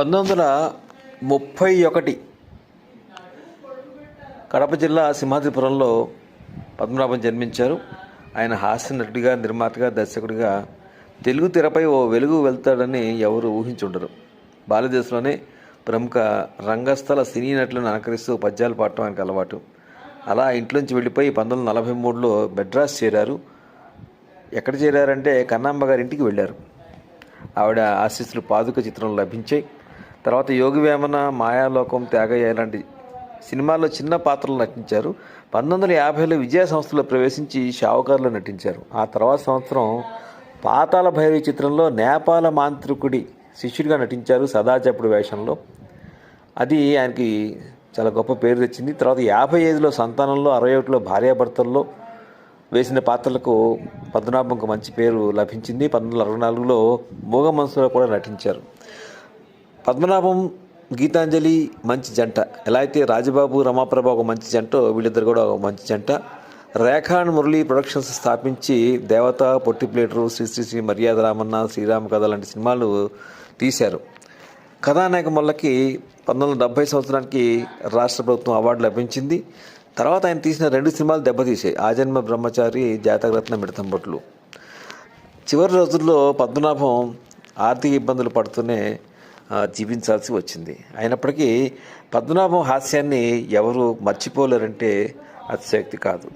1931 కడప జిల్లా సింహాద్రిపురంలో పద్మనాభం జన్మించారు. ఆయన హాస్య నటుడిగా, నిర్మాతగా, దర్శకుడిగా తెలుగు తెరపై ఓ వెలుగు వెళ్తాడని ఎవరు ఊహించుండరు. బాల్యదశలోనే ప్రముఖ రంగస్థల సినీ నటులను అలంకరిస్తూ పద్యాలు పాడటం ఆయనకు అలవాటు. అలా ఇంట్లోంచి వెళ్ళిపోయి 1943లో మెడ్రాస్ చేరారు. ఎక్కడ చేరారంటే కన్నాంబ గారి ఇంటికి వెళ్ళారు. ఆవిడ ఆశీస్సులు పాదుక చిత్రంలో లభించాయి. తర్వాత యోగి వేమన, మాయాలోకం, త్యాగయ్య ఇలాంటి సినిమాల్లో చిన్న పాత్రలు నటించారు. 1950లో విజయ సంస్థలో ప్రవేశించి షావుకారులో నటించారు. ఆ తర్వాత సంవత్సరం పాతాళ భైరవి చిత్రంలో నేపాల మాంత్రికుడి శిష్యుడిగా నటించారు సదాచప్పుడు వేషంలో. అది ఆయనకి చాలా గొప్ప పేరు తెచ్చింది. తర్వాత 55లో సంతానంలో, 61లో భార్యాభర్తల్లో వేసిన పాత్రలకు పద్మనాభంకు మంచి పేరు లభించింది. 1964లో మూగ మనసులో కూడా నటించారు. పద్మనాభం, గీతాంజలి మంచి జంట. ఎలా అయితే రాజబాబు, రమాప్రభ ఒక మంచి జంట, వీళ్ళిద్దరు కూడా ఒక మంచి జంట. రేఖా అండ్ మురళి ప్రొడక్షన్స్ స్థాపించి దేవత, పొట్టి ప్లేటరు, శ్రీ శ్రీ శ్రీ మర్యాద రామన్న, శ్రీరామ కథ లాంటి సినిమాలు తీశారు. కథానాయక మొల్లకి 1970 సంవత్సరానికి రాష్ట్ర ప్రభుత్వం అవార్డు లభించింది. తర్వాత ఆయన తీసిన 2 సినిమాలు దెబ్బతీసాయి: ఆజన్మ బ్రహ్మచారి, జాతకరత్న, మిడతంబొట్లు. చివరి రోజుల్లో పద్మనాభం ఆర్థిక ఇబ్బందులు పడుతూనే జీవించాల్సి వచ్చింది. అయినప్పటికీ పద్మనాభం హాస్యాన్ని ఎవరు మర్చిపోలేరంటే అతిశయోక్తి కాదు.